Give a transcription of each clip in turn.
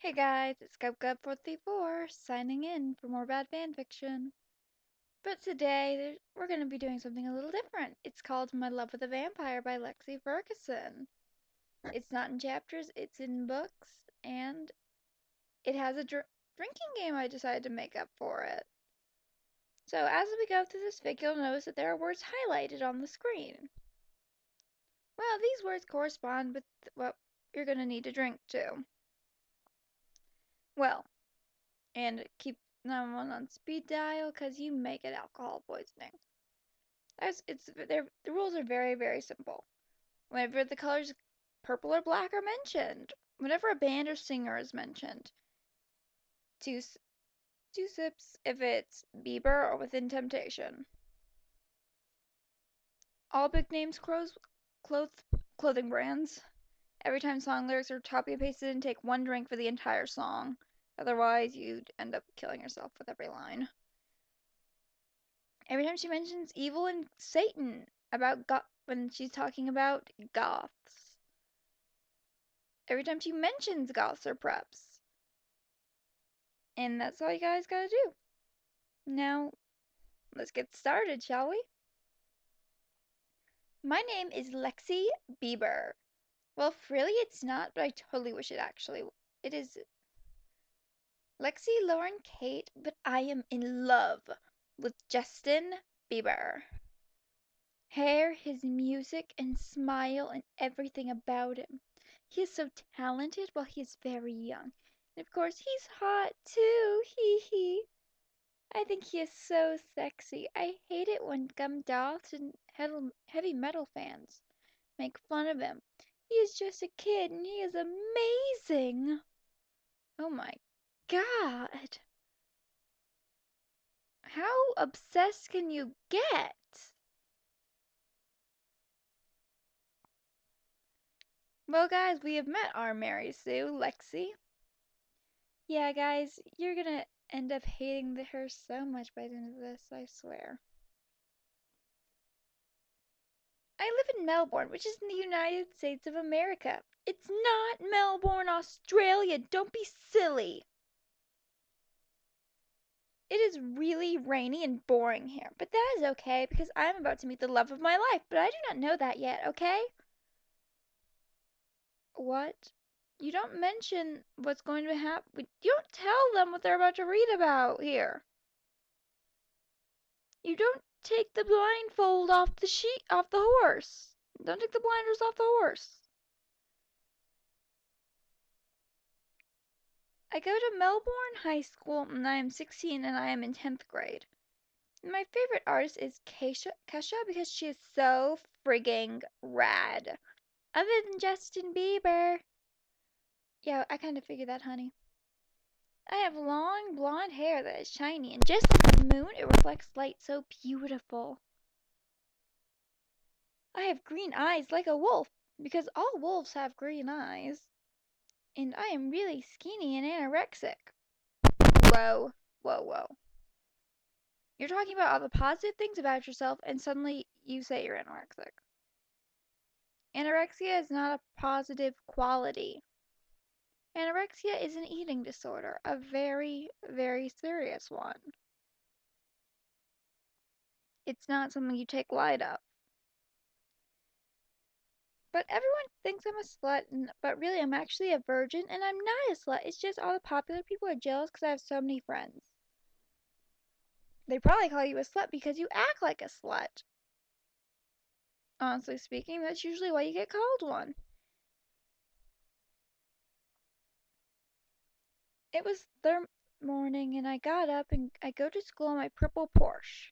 Hey guys, it's GubGub434 signing in for more bad fan fiction. But today we're going to be doing something a little different. It's called My Love with a Vampire by Lexi Ferguson. It's not in chapters, it's in books, and it has a drinking game I decided to make up for it. So as we go through this fic, you'll notice that there are words highlighted on the screen. Well, these words correspond with what you're going to need to drink to. Well, and keep 911 on speed dial because you may get alcohol poisoning. The rules are very, very simple. Whenever the colors purple or black are mentioned, whenever a band or singer is mentioned, two, two sips if it's Bieber or Within Temptation. All big names clothing brands. Every time song lyrics are copy and pasted and take one drink for the entire song. Otherwise, you'd end up killing yourself with every line. Every time she mentions evil and Satan when she's talking about goths. Every time she mentions goths or preps. And that's all you guys gotta do. Now, let's get started, shall we? My name is Lexi Bieber. Well, really it's not, but I totally wish it is Lexi Lauren Kate, but I am in love with Justin Bieber. Hair, his music and smile and everything about him. He is so talented while he is very young. And of course, he's hot too. Hee hee. I think he is so sexy. I hate it when gum doths and heavy metal fans make fun of him. He is just a kid and he is amazing. Oh my god. How obsessed can you get? Well, guys, we have met our Mary Sue, Lexi. Yeah, guys, you're gonna end up hating her so much by the end of this, I swear. I live in Melbourne, which is in the United States of America. It's not Melbourne, Australia. Don't be silly. It is really rainy and boring here, but that is okay because I'm about to meet the love of my life, but I do not know that yet, okay? What? You don't mention what's going to happen. You don't tell them what they're about to read about here. You don't take the blindfold off the horse. Don't take the blinders off the horse. I go to Melbourne High School and I am 16 and I am in 10th grade. My favorite artist is Kesha because she is so frigging rad. Other than Justin Bieber. Yeah, I kind of figured that, honey. I have long blonde hair that is shiny and just like the moon, it reflects light so beautiful. I have green eyes like a wolf because all wolves have green eyes. And I am really skinny and anorexic. Whoa, whoa, whoa. You're talking about all the positive things about yourself and suddenly you say you're anorexic. Anorexia is not a positive quality. Anorexia is an eating disorder, a very, very serious one. It's not something you take light of. But everyone thinks I'm a slut, but really I'm actually a virgin and I'm not a slut. It's just all the popular people are jealous because I have so many friends. They probably call you a slut because you act like a slut. Honestly speaking, that's usually why you get called one. It was third morning and I got up and I go to school in my purple Porsche.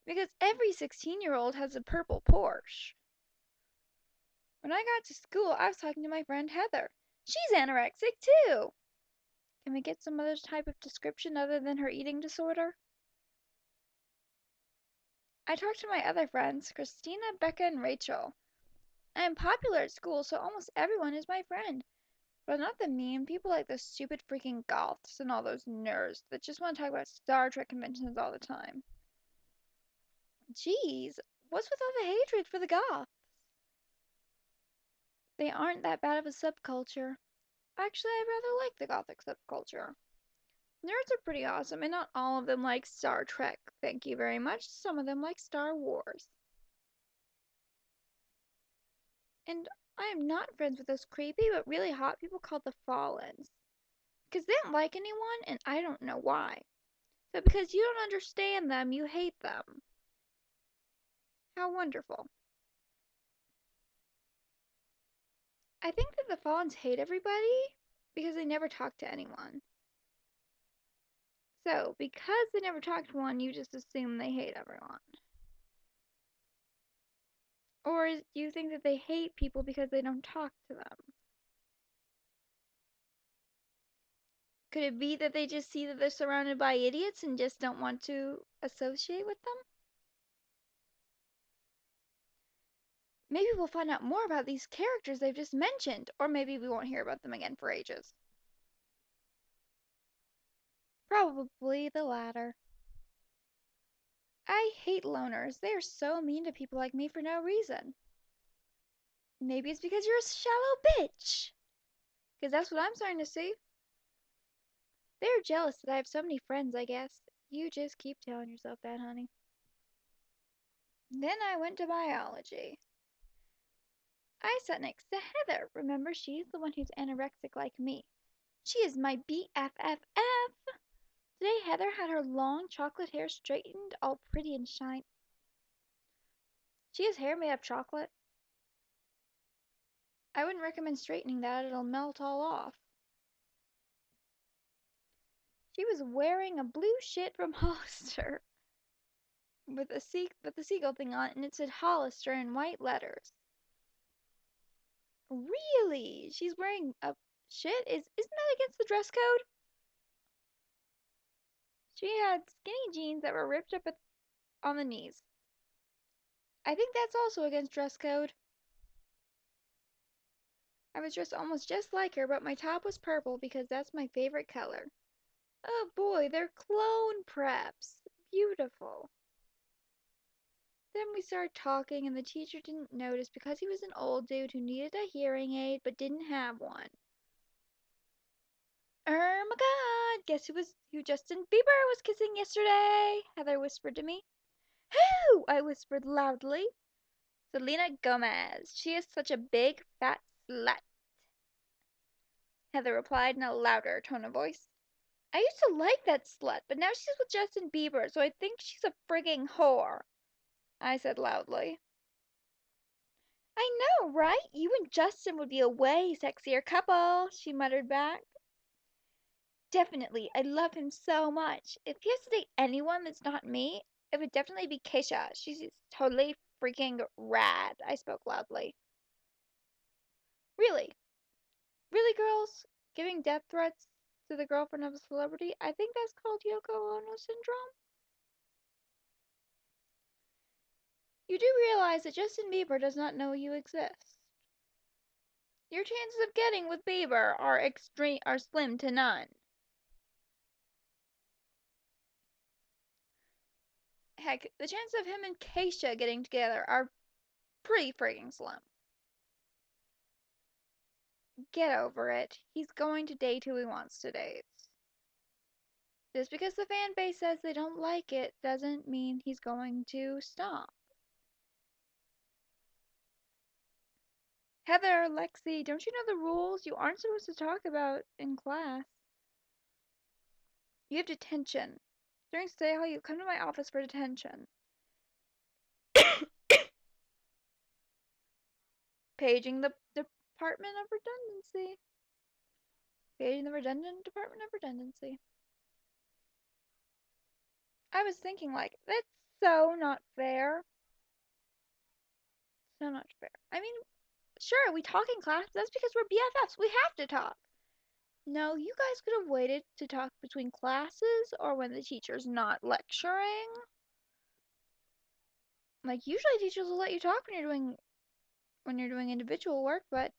Because every 16-year-old has a purple Porsche. When I got to school, I was talking to my friend Heather. She's anorexic too. Can we get some other type of description other than her eating disorder? I talked to my other friends, Christina, Becca, and Rachel. I am popular at school, so almost everyone is my friend. But not the mean people like those stupid freaking goths and all those nerds that just want to talk about Star Trek conventions all the time. Jeez, what's with all the hatred for the goths? They aren't that bad of a subculture. Actually, I rather like the Gothic subculture. Nerds are pretty awesome, and not all of them like Star Trek, thank you very much. Some of them like Star Wars. And I am not friends with those creepy but really hot people called the Fallens. Because they don't like anyone, and I don't know why. So because you don't understand them, you hate them. How wonderful. I think that the Fallens hate everybody because they never talk to anyone. So, because they never talk to one, you just assume they hate everyone. Or do you think that they hate people because they don't talk to them? Could it be that they just see that they're surrounded by idiots and just don't want to associate with them? Maybe we'll find out more about these characters they've just mentioned, or maybe we won't hear about them again for ages. Probably the latter. I hate loners. They are so mean to people like me for no reason. Maybe it's because you're a shallow bitch. Because that's what I'm starting to see. They're jealous that I have so many friends, I guess. You just keep telling yourself that, honey. Then I went to biology. I sat next to Heather. Remember, she's the one who's anorexic like me. She is my BFFF. Today, Heather had her long chocolate hair straightened, all pretty and shiny. She has hair made of chocolate. I wouldn't recommend straightening that, it'll melt all off. She was wearing a blue shit from Hollister with the seagull thing on it, and it said Hollister in white letters. Really? She's wearing a shit? Isn't that against the dress code? She had skinny jeans that were ripped up on the knees. I think that's also against dress code. I was dressed almost just like her, but my top was purple because that's my favorite color. Oh boy, they're clone preps. Beautiful. Then we started talking, and the teacher didn't notice because he was an old dude who needed a hearing aid but didn't have one. Oh my god, guess who Justin Bieber was kissing yesterday? Heather whispered to me. Who? I whispered loudly. Selena Gomez. She is such a big, fat slut. Heather replied in a louder tone of voice. I used to like that slut, but now she's with Justin Bieber, so I think she's a frigging whore, I said loudly. I know, right? You and Justin would be a way sexier couple, she muttered back. Definitely, I love him so much. If he has to date anyone that's not me, it would definitely be Keisha. She's totally freaking rad, I spoke loudly. Really? Really, girls? Giving death threats to the girlfriend of a celebrity? I think that's called Yoko Ono syndrome. You do realize that Justin Bieber does not know you exist. Your chances of getting with Bieber are slim to none. Heck, the chances of him and Keisha getting together are pretty frigging slim. Get over it. He's going to date who he wants to date. Just because the fan base says they don't like it doesn't mean he's going to stop. Heather, Lexi, don't you know the rules? You aren't supposed to talk about in class. You have detention. During study hall, you come to my office for detention. Paging the Department of Redundancy. Paging the redundant Department of Redundancy. I was thinking, like, that's so not fair. So not fair. I mean, sure, we talk in class, but that's because we're BFFs. We have to talk. No, you guys could have waited to talk between classes or when the teacher's not lecturing. Like usually teachers will let you talk when you're doing individual work, but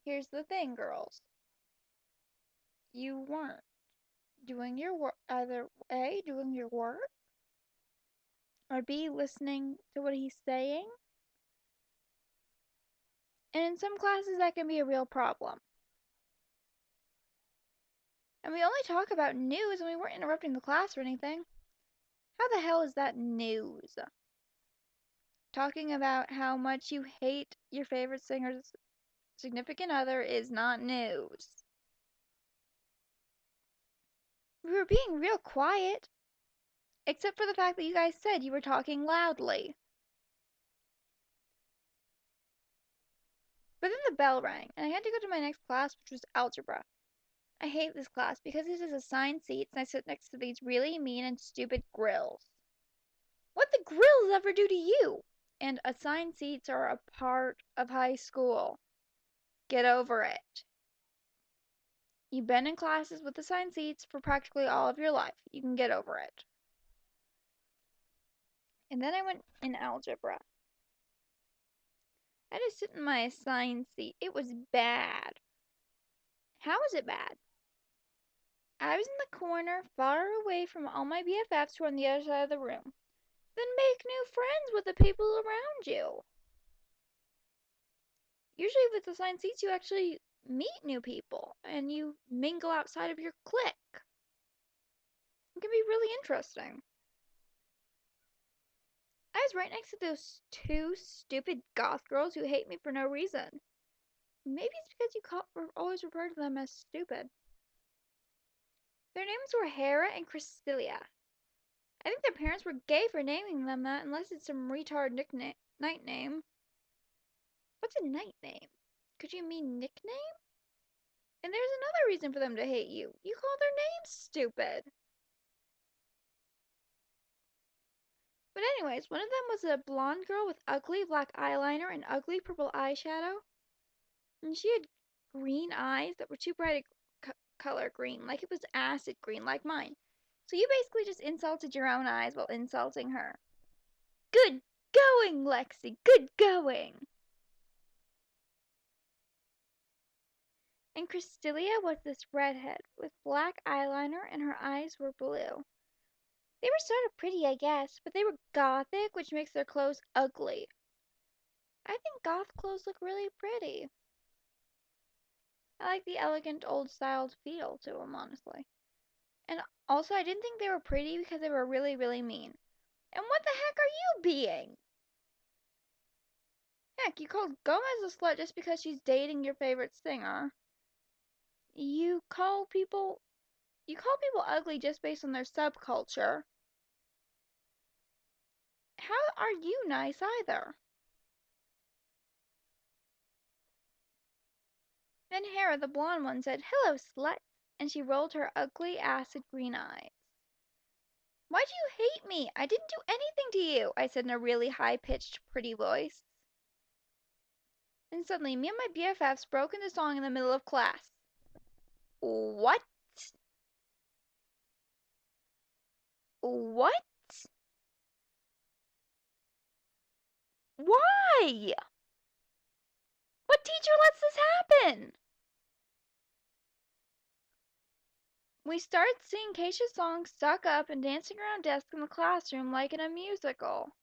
here's the thing, girls. You weren't doing your work, either A, doing your work, or B, listening to what he's saying. And in some classes that can be a real problem. And we only talk about news and we weren't interrupting the class or anything. How the hell is that news? Talking about how much you hate your favorite singer's significant other is not news. We were being real quiet, except for the fact that you guys said you were talking loudly. But then the bell rang, and I had to go to my next class, which was algebra. I hate this class because it is assigned seats and I sit next to these really mean and stupid grills. What the grills ever do to you? And assigned seats are a part of high school. Get over it. You've been in classes with assigned seats for practically all of your life. You can get over it. And then I went in algebra. I had to sit in my assigned seat. It was bad. How was it bad? I was in the corner, far away from all my BFFs who were on the other side of the room. Then make new friends with the people around you. Usually with assigned seats, you actually meet new people and you mingle outside of your clique. It can be really interesting. I was right next to those two stupid goth girls who hate me for no reason. Maybe it's because you always refer to them as stupid. Their names were Hera and Crystalia. I think their parents were gay for naming them that, unless it's some retard night name. What's a night name? Could you mean nickname? And there's another reason for them to hate you. You call their names stupid. But anyways, one of them was a blonde girl with ugly black eyeliner and ugly purple eyeshadow. And she had green eyes that were too bright a color green, like it was acid green, like mine. So you basically just insulted your own eyes while insulting her. Good going, Lexi. Good going. And Crystalia was this redhead with black eyeliner and her eyes were blue. They were sort of pretty, I guess, but they were gothic, which makes their clothes ugly. I think goth clothes look really pretty. I like the elegant, old-styled feel to them, honestly. And also, I didn't think they were pretty because they were really, really mean. And what the heck are you being? Heck, you called Gomez a slut just because she's dating your favorite singer. You call people ugly just based on their subculture. How are you nice either? Then Hera, the blonde one, said, "Hello, slut," and she rolled her ugly, acid green eyes. "Why do you hate me? I didn't do anything to you," I said in a really high-pitched, pretty voice. Then suddenly, me and my BFFs broke into song in the middle of class. What? What? Why? What teacher lets this happen? We started singing Keisha's song Stuck Up and dancing around desks in the classroom like in a musical.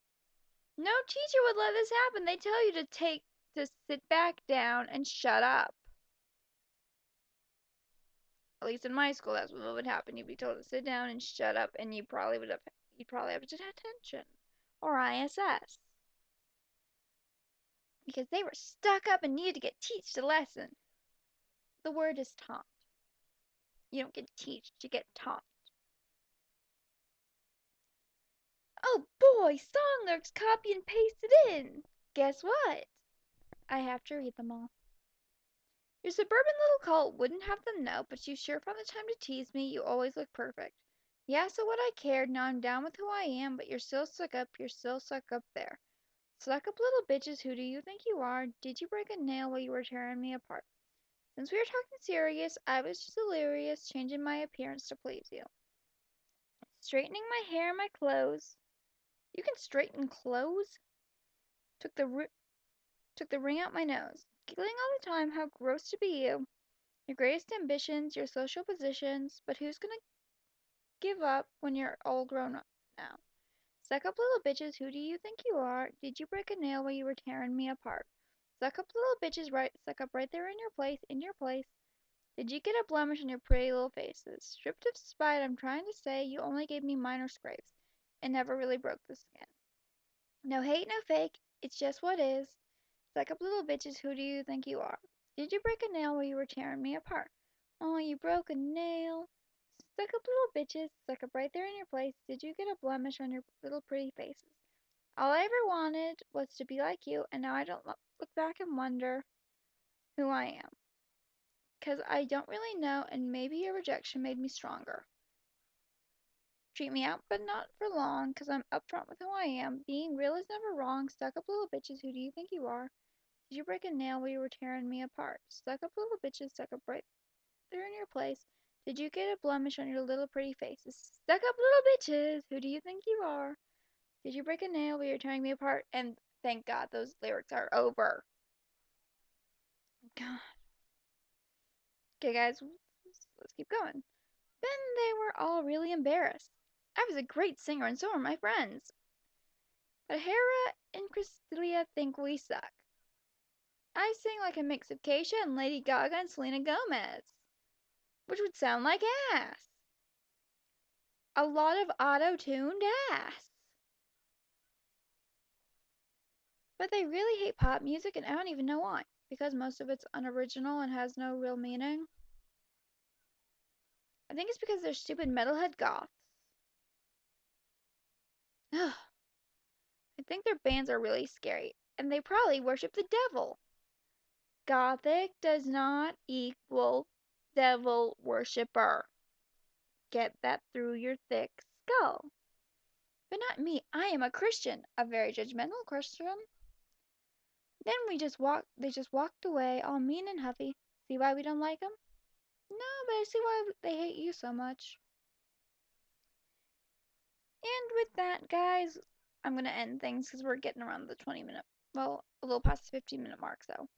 No teacher would let this happen. They tell you to sit back down and shut up. At least in my school, that's what would happen. You'd be told to sit down and shut up, and you'd probably have detention or ISS because they were stuck up and needed to get teached a lesson. The word is taught. You don't get teached, you get taught. Oh boy, song lyrics copy and pasted in. Guess what? I have to read them all. Your suburban little cult wouldn't have them know, but you sure found the time to tease me. You always look perfect. Yeah, so what I cared. Now I'm down with who I am, but you're still stuck up. You're still stuck up there. Stuck up little bitches, who do you think you are? Did you break a nail while you were tearing me apart? Since we were talking serious, I was just delirious, changing my appearance to please you. Straightening my hair and my clothes. You can straighten clothes? Took the ring out my nose. Giggling all the time, how gross to be you. Your greatest ambitions, your social positions, but who's gonna give up when you're all grown up now? Suck up little bitches, who do you think you are? Did you break a nail while you were tearing me apart? Suck up little bitches, suck up right there in your place, Did you get a blemish on your pretty little faces? Stripped of spite, I'm trying to say you only gave me minor scrapes and never really broke the skin. No hate, no fake, it's just what is. Stuck up little bitches, who do you think you are? Did you break a nail while you were tearing me apart? Oh, you broke a nail. Stuck up little bitches, stuck up right there in your place. Did you get a blemish on your little pretty faces? All I ever wanted was to be like you, and now I don't look back and wonder who I am. 'Cause I don't really know, and maybe your rejection made me stronger. Treat me out, but not for long, 'cause I'm upfront with who I am. Being real is never wrong. Stuck up little bitches, who do you think you are? Did you break a nail while you were tearing me apart? Stuck up little bitches, stuck up right there in your place. Did you get a blemish on your little pretty faces? Stuck up little bitches, who do you think you are? Did you break a nail while you were tearing me apart? And thank God those lyrics are over. God. Okay, guys, let's keep going. Then they were all really embarrassed. I was a great singer, and so were my friends. But Hera and Crystalia think we suck. I sing like a mix of Keisha and Lady Gaga and Selena Gomez, which would sound like ass. A lot of auto-tuned ass. But they really hate pop music, and I don't even know why. Because most of it's unoriginal and has no real meaning. I think it's because they're stupid metalhead goths. Ugh. I think their bands are really scary, and they probably worship the devil. Gothic does not equal devil worshipper. Get that through your thick skull. But not me. I am a Christian, a very judgmental Christian. Then they just walked away, all mean and huffy. See why we don't like 'em? No, but I see why they hate you so much. And with that, guys, I'm gonna end things because we're getting around the 20-minute, well, a little past the 15-minute mark, so.